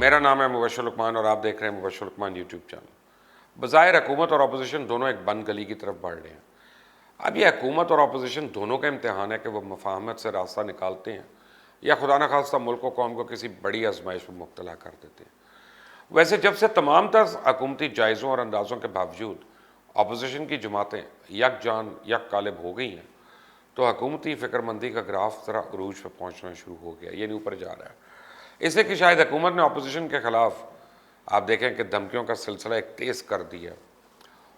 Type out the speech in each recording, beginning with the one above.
मेरा नाम है मुबशर लुकमान और आप देख रहे हैं मुबशर लुकमान यूट्यूब चैनल। बज़ाहिर हुकूमत और अपोजिशन दोनों एक बंद गली की तरफ बढ़ रहे हैं। अब यह हुकूमत और अपोजिशन दोनों का इम्तहान है कि वह मफाहमत से रास्ता निकालते हैं या खुदा न खास्ता मुल्क व कौम को किसी बड़ी आजमाइश में मुब्तला कर देते हैं। वैसे जब से तमाम तर हुकूमती जायज़ों और अंदाज़ों के बावजूद अपोजिशन की जमातें यकजान यक कालिब हो गई हैं, तो हुकूमती फ़िक्रमंदी का ग्राफ ज़रा अरूज पर पहुँचना शुरू हो गया, यानी ऊपर जा रहा है। इसलिए कि शायद हुकूमत ने अपोजिशन के ख़िलाफ़ आप देखें कि धमकियों का सिलसिला एक तेज़ कर दिया,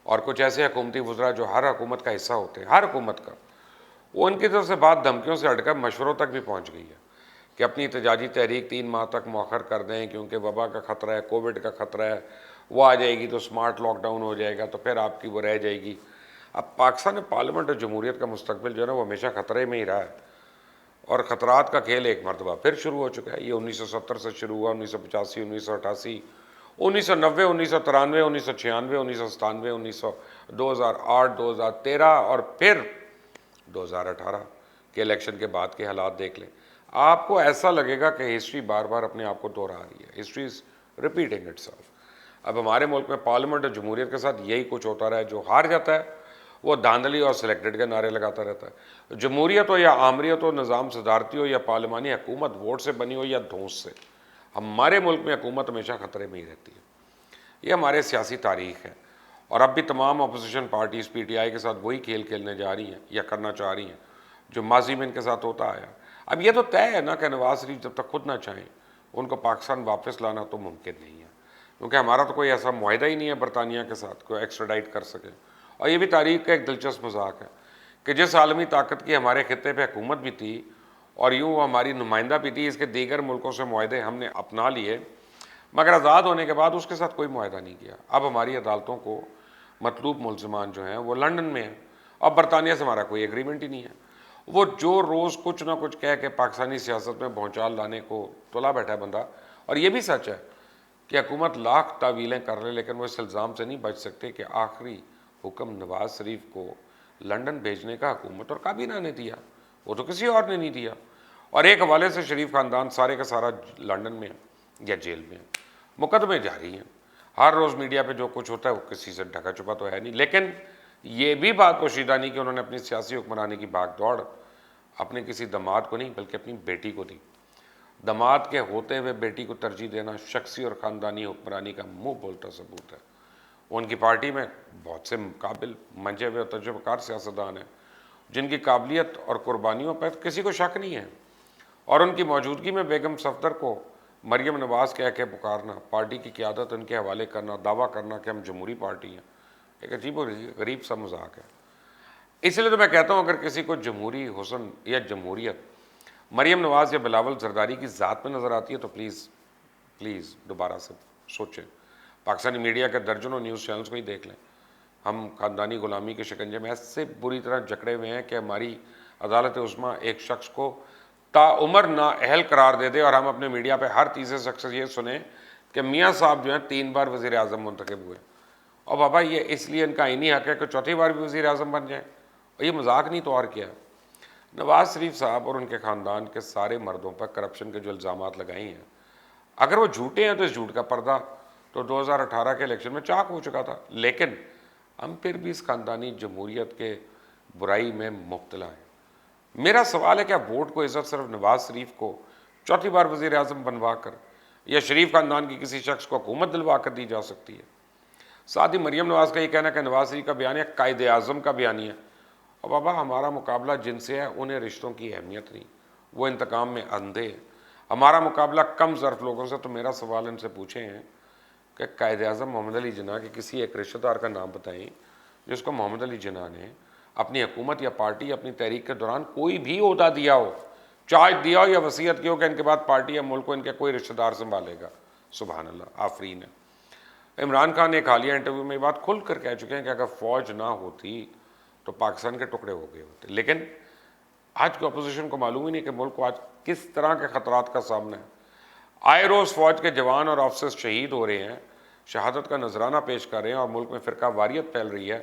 और कुछ ऐसे हुकूमती वज़रा जो हर हुकूमत का हिस्सा होते हैं, हर हुकूमत का, वो उनकी तरफ से बात धमकियों से हटकर मशवरों तक भी पहुँच गई है कि अपनी एहतजाजी तहरीक 3 माह तक मौखर कर दें, क्योंकि वबा का ख़तरा है, कोविड का ख़तरा है, वो आ जाएगी तो स्मार्ट लॉकडाउन हो जाएगा, तो फिर आपकी वो रह जाएगी। अब पाकिस्तान में पार्लियामेंट और जमहूरियत का मुस्तकबिल जो है ना, वो हमेशा ख़तरे में ही रहा है, और ख़तरात का खेल एक मरतबा फिर शुरू हो चुका है। ये 1970 से शुरू हुआ, 1985, 1988, 1990, 1993, 1996, 1997, 2008, 2013 और फिर 2018 के इलेक्शन के बाद के हालात देख लें। आपको ऐसा लगेगा कि हिस्ट्री बार बार अपने आप को दोहरा रही है। History is repeating itself. अब हमारे मुल्क में पार्लियामेंट और जमहूरियत के साथ यही कुछ होता रहा है। जो हार जाता है वो धांधली और सिलेक्टेड के नारे लगाता रहता है। जमहूरियत हो या आमरीत हो, निज़ाम सदारती हो या पार्लिमानी हुकूमत वोट से बनी हो या धौंस से, हमारे मुल्क में हुकूमत हमेशा ख़तरे में ही रहती है। ये हमारे सियासी तारीख है, और अब भी तमाम अपोजिशन पार्टीज़ PTI के साथ वही खेल खेलने जा रही हैं या करना चाह रही हैं जो माजी में इनके साथ होता आया। अब ये तो तय है ना कि नवाज शरीफ जब तक खुद ना चाहें उनको पाकिस्तान वापस लाना तो मुमकिन नहीं है, क्योंकि हमारा तो कोई ऐसा मुआहदा ही नहीं है बरतानिया के साथ कोई एक्स्ट्राडाइट कर सके। और ये भी तारीख का एक दिलचस्प मजाक है कि जिस आलमी ताकत की हमारे खत्े पर हुकूमत भी थी और यूँ हमारी नुमाइंदा भी थी, इसके दीगर मुल्कों से मुआहदे हमने अपना लिए, मगर आज़ाद होने के बाद उसके साथ कोई मुआहदा नहीं किया। अब हमारी अदालतों को मतलूब मुलजमान जो हैं वो लंदन में हैं, और बरतानिया से हमारा कोई एग्रीमेंट ही नहीं है। वो जो रोज़ कुछ ना कुछ कह के पाकिस्तानी सियासत में भौचाल लाने को तुला बैठा है बंदा। और ये भी सच है कि हुकूमत लाख तावीलें कर ले, लेकिन वो इस इल्ज़ाम से नहीं बच सकते कि आखिरी हुक्म नवाज शरीफ को लंदन भेजने का हुकूमत और काबीना ने दिया, वो तो किसी और ने नहीं दिया। और एक हवाले से शरीफ ख़ानदान सारे का सारा लंदन में या जेल में, मुकदमे जारी हैं। हर रोज़ मीडिया पे जो कुछ होता है वो किसी से ढका छुपा तो है नहीं, लेकिन ये भी बात पोशीदा नहीं कि उन्होंने अपनी सियासी हुक्मरानी की भाग दौड़ अपने किसी दामाद को नहीं बल्कि अपनी बेटी को दी। दामाद के होते हुए बेटी को तरजीह देना शख्सी और ख़ानदानी हुक्मरानी का मुँह बोलता सबूत है। उनकी पार्टी में बहुत से काबिल, मंजे हुए और तजुर्बेकार सियासतदान हैं जिनकी काबिलियत और कुर्बानियों पर किसी को शक नहीं है, और उनकी मौजूदगी में बेगम सफदर को मरियम नवाज़ कह के पुकारना, पार्टी की क़यादत उनके हवाले करना, दावा करना कि हम जमहूरी पार्टी हैं, एक अजीब और गरीब सा मजाक है। इसलिए तो मैं कहता हूँ अगर किसी को जमहूरी हुस्न या जमहूरियत मरियम नवाज़ या बिलावल जरदारी की ज़ात में नज़र आती है तो प्लीज़ दोबारा से सोचें। पाकिस्तानी मीडिया के दर्जनों न्यूज़ चैनल्स को ही देख लें। हम ख़ानदानी ग़ुलामी के शिकंजे में ऐसे बुरी तरह जकड़े हुए हैं कि हमारी अदालत उस्मा एक शख्स को ताउमर नाअहल करार दे दे, और हम अपने मीडिया पे हर तीसरे शख्स से ये सुने कि मियाँ साहब जो हैं 3 बार वज़ीर आज़म मुंतखब हुए। और बाबा ये इसलिए इनका आईनी हक़ है कि चौथी बार भी वज़ीर आज़म बन जाए, और ये मजाक नहीं तो और क्या है। नवाज शरीफ साहब और उनके ख़ानदान के सारे मर्दों पर करप्शन के जो इल्ज़ामात लगाए हैं, अगर वो झूठे हैं तो इस झूठ का पर्दा तो 2018 के इलेक्शन में चाक हो चुका था, लेकिन हम फिर भी इस ख़ानदानी जमहूरियत के बुराई में मुब्तला हैं। मेरा सवाल है, क्या वोट को इज़्ज़त सिर्फ नवाज शरीफ को चौथी बार वज़ीर आज़म बनवा कर या शरीफ ख़ानदान की किसी शख्स को हुकूमत दिलवा कर दी जा सकती है? साथ ही मरियम नवाज़ का ये कहना कि नवाज शरीफ का बयानिया कायदे आज़म का बयानिया, और बाबा हमारा मुकाबला जिनसे है उन्हें रिश्तों की अहमियत नहीं, वो इंतकाम में अंधे हैं। हमारा मुकाबला कम ज़र्फ़ लोगों से। तो मेरा सवाल इनसे पूछे हैं कि कायदे आज़म मोहम्मद अली जिन्ना के किसी एक रिश्तेदार का नाम बताएं जिसको मोहम्मद अली जिन्ना ने अपनी हुकूमत या पार्टी या अपनी तहरीक के दौरान कोई भी ओहदा दिया हो, चार्ज दिया हो या वसीयत की हो कि इनके बाद पार्टी या मुल्क को इनके कोई रिश्तेदार संभालेगा। सुभान अल्लाह, आफरीन है। इमरान खान ने एक हालिया इंटरव्यू में ये बात खुल कर कह चुके हैं कि अगर फ़ौज ना होती तो पाकिस्तान के टुकड़े हो गए होते। लेकिन आज की अपोजिशन को मालूम ही नहीं कि मुल्क को आज किस तरह के ख़तरात का सामना है। आए रोज़ फ़ौज के जवान और ऑफिसर्स शहीद हो रहे हैं, शहादत का नजराना पेश कर रहे हैं, और मुल्क में फ़िरका वारियत फैल रही है।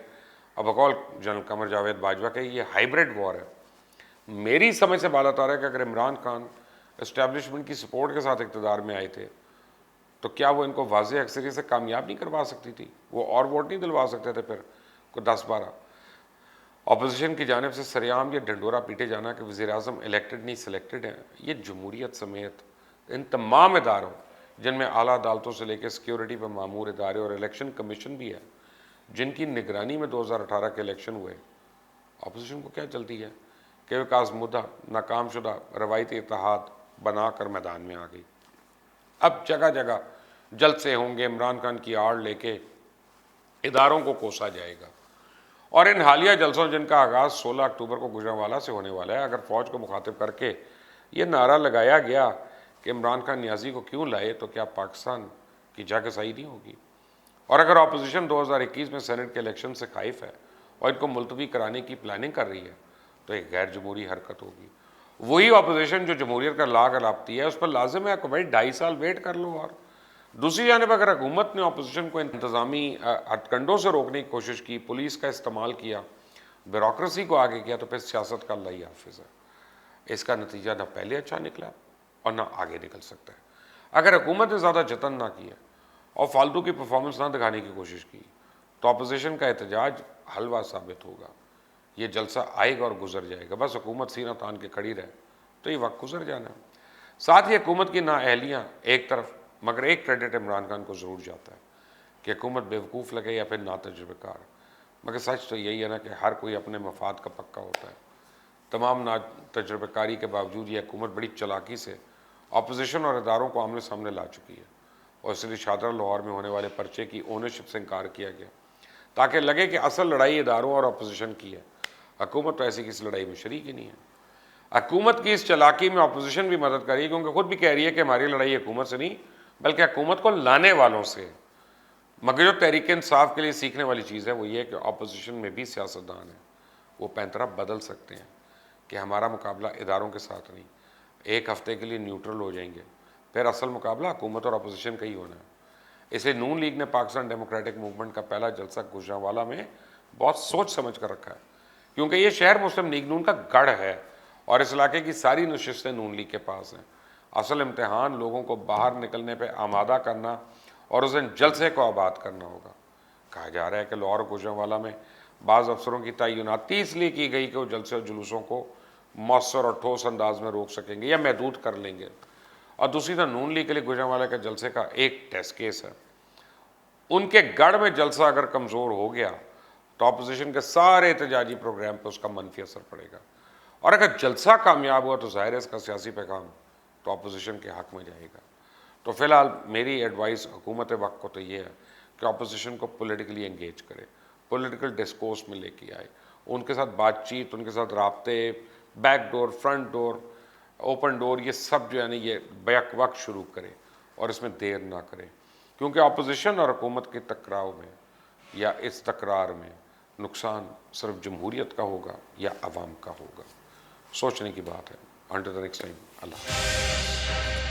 अब बकौल जनरल कमर जावेद बाजवा के ये हाइब्रिड वॉर है। मेरी समझ से बात आ रहा है कि अगर इमरान खान इस्टेब्लिशमेंट की सपोर्ट के साथ इक़्तिदार में आए थे तो क्या वो इनको वाज़ेह अक्सरियत से कामयाब नहीं करवा सकती थी? वो और वोट नहीं दिलवा सकते थे फिर को 10-12? अपोजिशन की जानिब से सरेआम ये ढंडोरा पीटे जाना कि वज़ीर-ए-आज़म इलेक्टेड नहीं सिलेक्टेड हैं, ये जमहूरियत समेत इन तमाम इदारों जिनमें आला अदालतों से लेकर सिक्योरिटी पर मामूर इदारे और इलेक्शन कमीशन भी है, जिनकी निगरानी में 2018 के इलेक्शन हुए, अपोजिशन को क्या चलती है कि विकास मुद्दा नाकाम शुदा रवायती इत्तेहाद बनाकर मैदान में आ गई। अब जगह जगह जलसे होंगे, इमरान खान की आड़ लेके इदारों को कोसा जाएगा। और इन हालिया जलसों जिनका आगाज़ 16 अक्टूबर को गुजरांवाला से होने वाला है, अगर फ़ौज को मुखातिब करके ये नारा लगाया गया कि इमरान खान नियाज़ी को क्यों लाए, तो क्या पाकिस्तान की जंग सही नहीं होगी? और अगर अपोजिशन 2021 में सेनेट के इलेक्शन से खाइफ है और इनको मुलतवी कराने की प्लानिंग कर रही है, तो एक गैर जमहूरी हरकत होगी। वही अपोजिशन जो जमहूरियत का लाग लापती है, उस पर लाजिम है कि भाई 2.5 साल वेट कर लो। और दूसरी जानब अगर हुकूमत ने अपोजिशन को इंतज़ामी हथकंडों से रोकने की कोशिश की, पुलिस का इस्तेमाल किया, ब्यूरोक्रेसी को आगे किया, तो फिर सियासत का अल्लाह ही हाफिज़ है। इसका नतीजा ना पहले अच्छा निकला और ना आगे निकल सकता है। अगर हुकूमत ने ज़्यादा जतन ना किया और फालतू की परफॉर्मेंस ना दिखाने की कोशिश की, तो अपोजिशन का एहतजाज हलवा साबित होगा। ये जलसा आएगा और गुजर जाएगा। बस हुकूमत सीना तान के खड़ी रहे तो ये वक्त गुजर जाना। साथ ही हुकूमत की नाअहलियाँ एक तरफ, मगर एक क्रेडिट इमरान खान को ज़रूर जाता है कि हुकूमत बेवकूफ़ लगे या फिर ना तजुर्बेकार, मगर सच तो यही है ना कि हर कोई अपने मफाद का पक्का होता है। तमाम ना तजुर्बेकारी के बावजूद ये हुकूमत बड़ी चालाकी से अपोजिशन और इदारों को आमने सामने ला चुकी है, और इसलिए शादरा लाहौर में होने वाले पर्चे की ओनरशिप से इनकार किया गया ताकि लगे कि असल लड़ाई इदारों और अपोजिशन की है। हुकूमत तो ऐसी किसी लड़ाई में शरीक ही नहीं है। हुकूमत की इस चालाकी में अपोजिशन भी मदद कर रही है, क्योंकि खुद भी कह रही है कि हमारी लड़ाई हुकूमत से नहीं बल्कि हुकूमत को लाने वालों से। मगर जो तहरीक इंसाफ के लिए सीखने वाली चीज़ है वो ये है कि अपोजिशन में भी सियासतदान है, वो पैंतरा बदल सकते हैं कि हमारा मुकाबला इदारों के साथ नहीं, एक हफ्ते के लिए न्यूट्रल हो जाएंगे, फिर असल मुकाबला हुकूमत और अपोजिशन का ही होना है। इसलिए नून लीग ने पाकिस्तान डेमोक्रेटिक मूवमेंट का पहला जलसा गुजरांवाला में बहुत सोच समझ कर रखा है, क्योंकि ये शहर मुस्लिम लीग नून का गढ़ है और इस इलाके की सारी नशिस्तें नून लीग के पास हैं। असल इम्तिहान लोगों को बाहर निकलने पर आमादा करना और उस दिन जलसे को आबाद करना होगा। कहा जा रहा है कि लाहौर गुजरांवाला में बाज़ अफसरों की तैनाती इसलिए की गई कि वो जलसे और जुलूसों को मौसर और ठोस अंदाज में रोक सकेंगे या महदूद कर लेंगे। और दूसरी तरफ नून लीग के लिए गुजरांवाला के जलसे का एक टेस्ट केस है। उनके गढ़ में जलसा अगर कमज़ोर हो गया तो अपोजिशन के सारे एहतजाजी प्रोग्राम पर उसका मनफी असर पड़ेगा, और अगर जलसा कामयाब हुआ तो ज़ाहिर है इसका सियासी पैगाम तो अपोजिशन के हक़ में जाएगा। तो फ़िलहाल मेरी एडवाइस हुकूमत वक्त को तो ये है कि अपोजिशन को पॉलिटिकली एंगेज करे, पॉलिटिकल डिस्कोर्स में लेके आए, उनके साथ बातचीत, उनके साथ राब्ते, back door, front door, open door, ये सब जो है ना ये बैक वक्त शुरू करें और इसमें देर ना करें, क्योंकि अपोजिशन और हुकूमत के टकराव में या इस तकरार में नुकसान सिर्फ जमहूरियत का होगा या अवाम का होगा। सोचने की बात है। Until the next time, Allah.